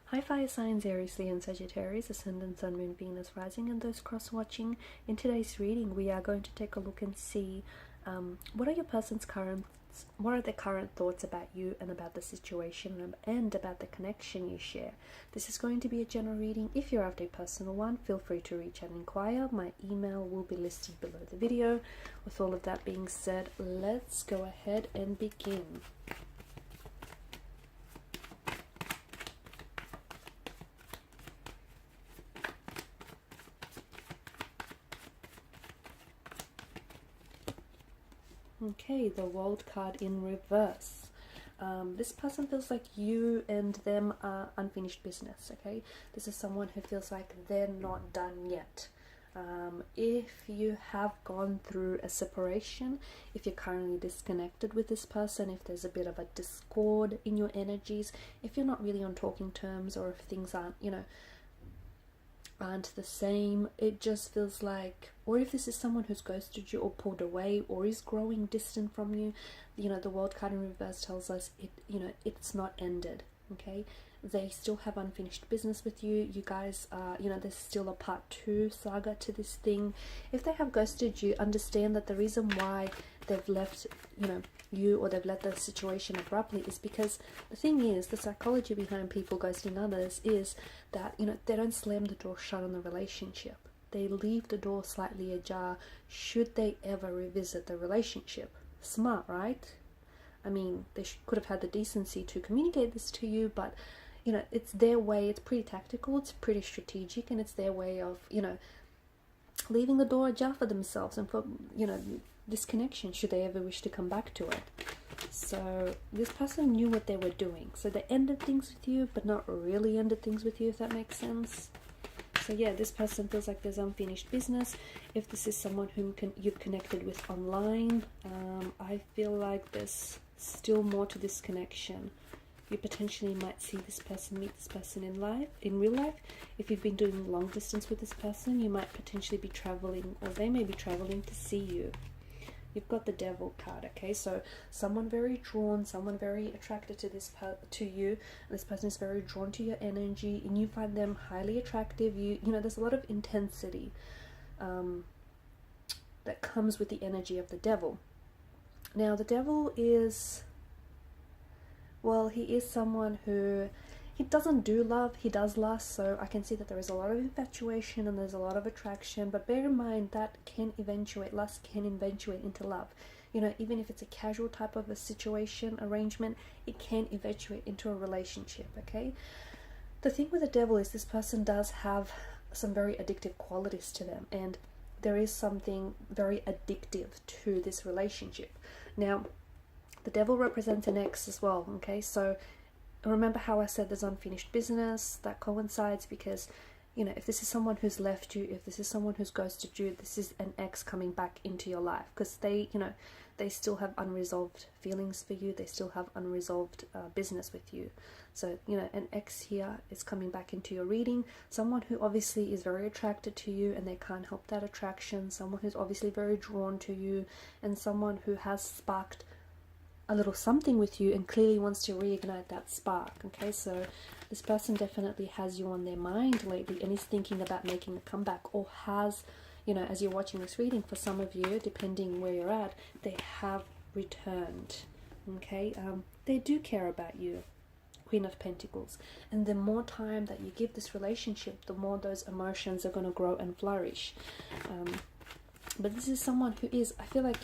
Hi fire signs, Aries, Leo and Sagittarius, Ascendant, Sun, Moon, Venus, Rising, and those cross-watching. In today's reading, we are going to take a look and see what are your person's what are their current thoughts about you and about the situation and about the connection you share. This is going to be a general reading. If you're after a personal one, feel free to reach out and inquire. My email will be listed below the video. With all of that being said, let's go ahead and begin. Okay, the World card in reverse. This person feels like you and them are unfinished business, okay? This is someone who feels like they're not done yet. If you have gone through a separation, if you're currently disconnected with this person, if there's a bit of a discord in your energies, if you're not really on talking terms, or if things aren't, aren't the same, it just feels like, or if this is someone who's ghosted you or pulled away or is growing distant from you, the World card in reverse tells us it's not ended, okay? They still have unfinished business with you. You guys are, there's still a part 2 saga to this thing. If they have ghosted you, understand that the reason why they've left, you, or they've left the situation abruptly is because the thing is, the psychology behind people ghosting others is that, they don't slam the door shut on the relationship. They leave the door slightly ajar should they ever revisit the relationship. Smart, right? I mean, they could have had the decency to communicate this to you, but it's their way. It's pretty tactical, it's pretty strategic, and it's their way of, leaving the door ajar for themselves and for, this connection, should they ever wish to come back to it. So this person knew what they were doing. So they ended things with you, but not really ended things with you, if that makes sense. So yeah, this person feels like there's unfinished business. If this is someone whom you've connected with online, I feel like there's still more to this connection. You potentially might see this person, meet this person in real life. If you've been doing long distance with this person, you might potentially be traveling, or they may be traveling to see you. You've got the Devil card, okay? So someone very drawn, someone very attracted to to you. This person is very drawn to your energy, and you find them highly attractive. There's a lot of intensity that comes with the energy of the Devil. Now, the Devil is, well, he is someone who, he doesn't do love, he does lust, so I can see that there is a lot of infatuation and there's a lot of attraction, but bear in mind that lust can eventuate into love. Even if it's a casual type of a situation, arrangement, it can eventuate into a relationship, okay? The thing with the Devil is this person does have some very addictive qualities to them, and there is something very addictive to this relationship. Now, the Devil represents an ex as well, okay? So remember how I said there's unfinished business? That coincides because, if this is someone who's left you, if this is someone who's ghosted you, this is an ex coming back into your life, because they still have unresolved feelings for you. They still have unresolved business with you. So, an ex here is coming back into your reading. Someone who obviously is very attracted to you and they can't help that attraction. Someone who's obviously very drawn to you, and someone who has sparked a little something with you and clearly wants to reignite that spark, okay? So this person definitely has you on their mind lately and is thinking about making a comeback, or has, as you're watching this reading, for some of you, depending where you're at, they have returned, okay? They do care about you. Queen of Pentacles. And the more time that you give this relationship, the more those emotions are going to grow and flourish. But this is someone who is, I feel like,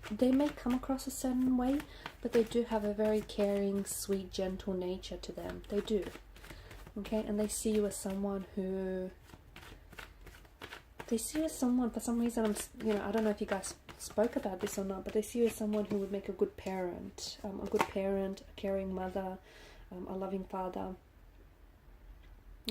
they may come across a certain way, but they do have a very caring, sweet, gentle nature to them. They do. Okay? And they see you as someone who... They see you as someone, for some reason, I don't know if you guys spoke about this or not, but they see you as someone who would make a good parent. A caring mother, a loving father.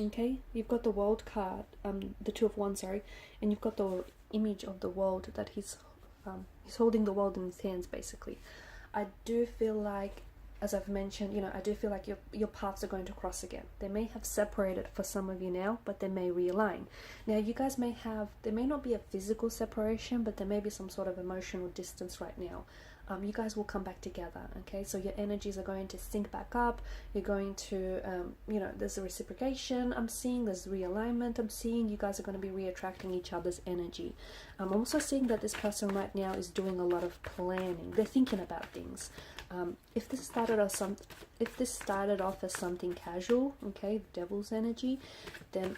Okay? You've got the World card, the Two of Wands, sorry, and you've got the image of the world that he's holding the world in his hands, basically. I do feel like, as I've mentioned, I do feel like your paths are going to cross again. They may have separated for some of you now, but they may realign. Now, you guys may have, there may not be a physical separation, but there may be some sort of emotional distance right now. you guys will come back together. Okay, so your energies are going to sync back up. You're going to there's a reciprocation I'm seeing, there's realignment I'm seeing. You guys are going to be re-attracting each other's energy. I'm also seeing that this person right now is doing a lot of planning. They're thinking about things. If this started off as something casual, okay, devil's energy, then,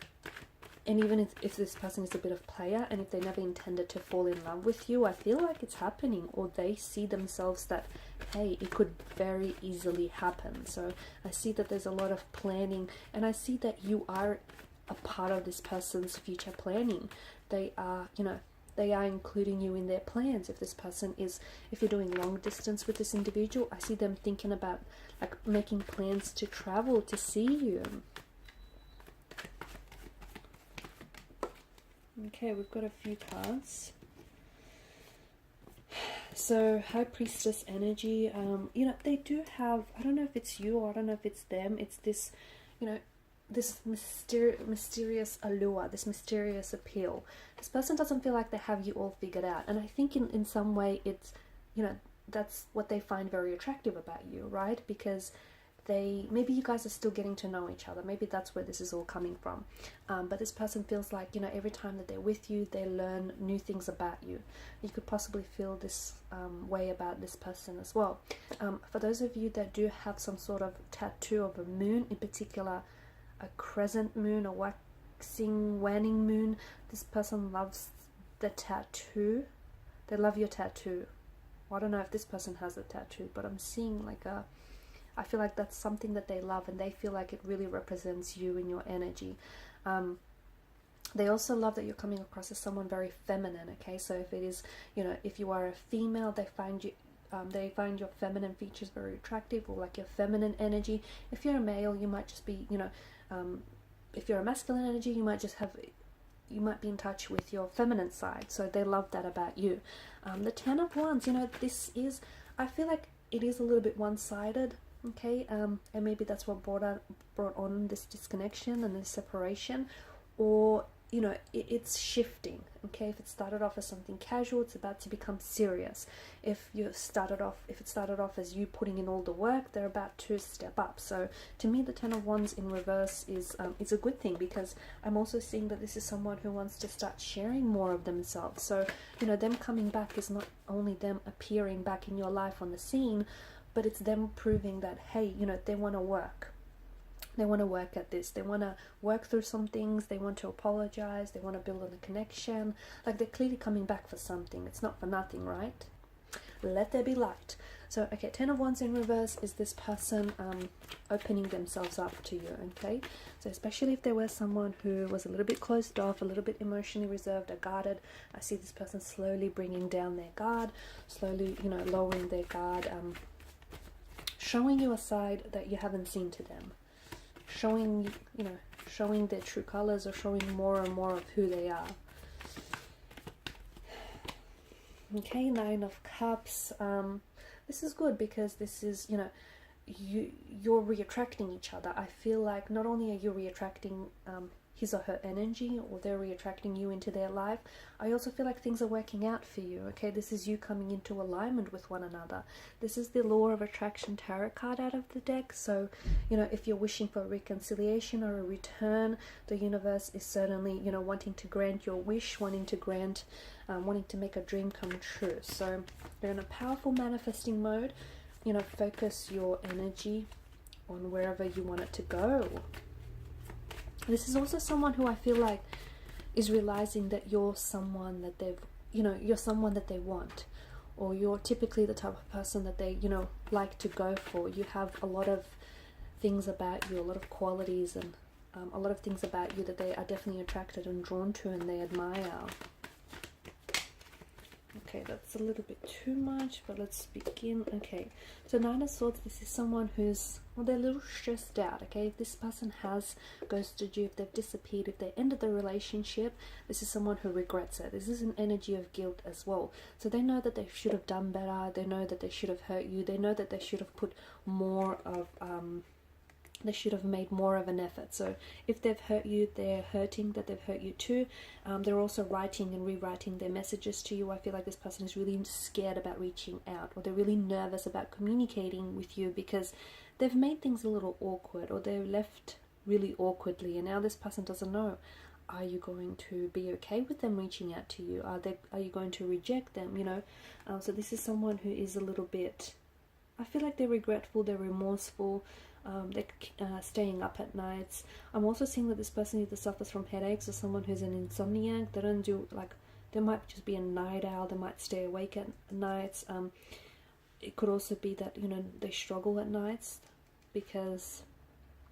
and even if this person is a bit of player, and if they never intended to fall in love with you, I feel like it's happening, or they see themselves that, hey, it could very easily happen. So I see that there's a lot of planning, and I see that you are a part of this person's future planning. They are, they are including you in their plans. If you're doing long distance with this individual, I see them thinking about like making plans to travel to see you. Okay, we've got a few cards. So High Priestess energy, they do have, I don't know if it's you or I don't know if it's them, it's this, this mysterious allure, this mysterious appeal. This person doesn't feel like they have you all figured out, and I think in some way it's, that's what they find very attractive about you, right? Because maybe you guys are still getting to know each other. Maybe that's where this is all coming from. But this person feels like, every time that they're with you, they learn new things about you. You could possibly feel this way about this person as well. For those of you that do have some sort of tattoo of a moon, in particular a crescent moon, a waning moon, this person loves the tattoo. They love your tattoo. Well, I don't know if this person has a tattoo, but I'm seeing like I feel like that's something that they love, and they feel like it really represents you and your energy. They also love that you're coming across as someone very feminine, okay? So if it is, if you are a female, they find your feminine features very attractive, or like your feminine energy. If you're a male, you might just be, if you're a masculine energy, you might be in touch with your feminine side. So they love that about you. The Ten of Wands, I feel like it is a little bit one-sided. Okay, and maybe that's what brought on this disconnection and this separation, or it's shifting. Okay, if it started off as something casual, it's about to become serious. If it started off as you putting in all the work, they're about to step up. So to me, the Ten of Wands in reverse is a good thing, because I'm also seeing that this is someone who wants to start sharing more of themselves. So them coming back is not only them appearing back in your life on the scene, but it's them proving that, hey, they want to work. They want to work at this. They want to work through some things. They want to apologize. They want to build on a connection. Like, they're clearly coming back for something. It's not for nothing, right? Let there be light. So, okay, Ten of Wands in reverse is this person opening themselves up to you, okay? So especially if there was someone who was a little bit closed off, a little bit emotionally reserved or guarded, I see this person slowly bringing down their guard, slowly, lowering their guard, showing you a side that you haven't seen to them, showing their true colors, or showing more and more of who they are. Okay, Nine of Cups. This is good, because this is, you're re-attracting each other. I feel like not only are you re-attracting his or her energy, or they're re-attracting you into their life, I also feel like things are working out for you. Okay, this is you coming into alignment with one another. This is the Law of Attraction tarot card out of the deck. So if you're wishing for a reconciliation or a return, the universe is certainly wanting to grant your wish, wanting to make a dream come true. So you're in a powerful manifesting mode. Focus your energy on wherever you want it to go. This is also someone who I feel like is realizing that you're someone that you're someone that they want, or you're typically the type of person that they, like to go for. You have a lot of things about you, a lot of qualities, and a lot of things about you that they are definitely attracted and drawn to, and they admire. Okay, that's a little bit too much, but let's begin. Okay, so Nine of Swords, this is someone who's, they're a little stressed out, okay? If this person has ghosted you, if they've disappeared, if they ended the relationship, this is someone who regrets it. This is an energy of guilt as well. So they know that they should have done better. They know that they should have hurt you. They know that they should have put more of, they should have made more of an effort. So if they've hurt you, they're hurting that they've hurt you too. They're also writing and rewriting their messages to you. I feel like this person is really scared about reaching out, or they're really nervous about communicating with you because they've made things a little awkward, or they're left really awkwardly, and now this person doesn't know. Are you going to be okay with them reaching out to you? Are you going to reject them? So this is someone who is a little bit, I feel like they're regretful, they're remorseful, they're staying up at nights. I'm also seeing that this person either suffers from headaches, or someone who's an insomniac. They don't do, like, they might just be a night owl, they might stay awake at nights. It could also be that, they struggle at nights because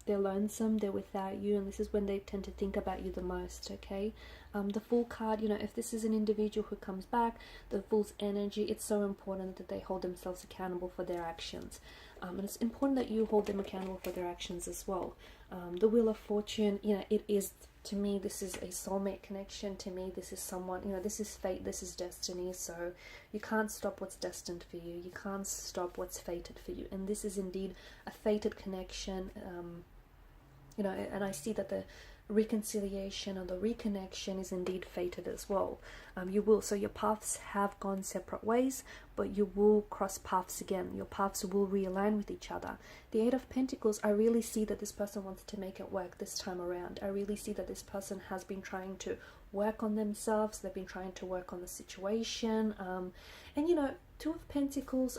they're lonesome, they're without you, and this is when they tend to think about you the most, okay? The Fool card, if this is an individual who comes back, the Fool's energy, it's so important that they hold themselves accountable for their actions. And it's important that you hold them accountable for their actions as well. The Wheel of Fortune, it is, to me, this is a soulmate connection. To me, this is someone, this is fate, this is destiny. So you can't stop what's destined for you. You can't stop what's fated for you. And this is indeed a fated connection. And I see that the reconciliation or the reconnection is indeed fated as well. So your paths have gone separate ways, but you will cross paths again. Your paths will realign with each other. The Eight of Pentacles, I really see that this person wants to make it work this time around. I really see that this person has been trying to work on themselves. They've been trying to work on the situation. And Two of Pentacles,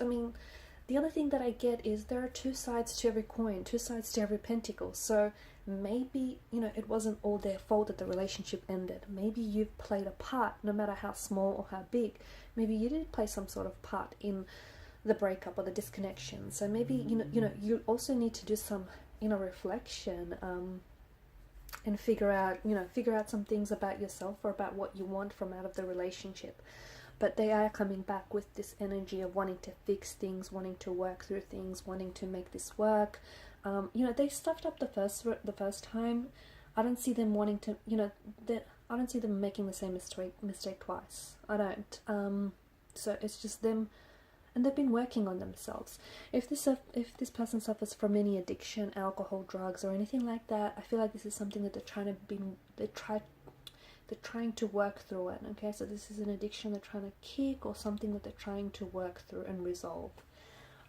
the other thing that I get is there are two sides to every coin, two sides to every pentacle. So maybe, it wasn't all their fault that the relationship ended. Maybe you've played a part, no matter how small or how big. Maybe you did play some sort of part in the breakup or the disconnection. So maybe, you also need to do some inner reflection and figure out some things about yourself or about what you want from out of the relationship. But they are coming back with this energy of wanting to fix things, wanting to work through things, wanting to make this work. They stuffed up the first time. I don't see them wanting to, I don't see them making the same mistake twice. I don't. So it's just them, and they've been working on themselves. If this person suffers from any addiction, alcohol, drugs, or anything like that, I feel like this is something that they're trying to work through it, okay? So this is an addiction they're trying to kick, or something that they're trying to work through and resolve.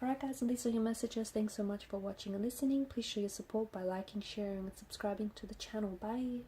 Alright guys, and these are your messages. Thanks so much for watching and listening. Please show your support by liking, sharing, and subscribing to the channel. Bye!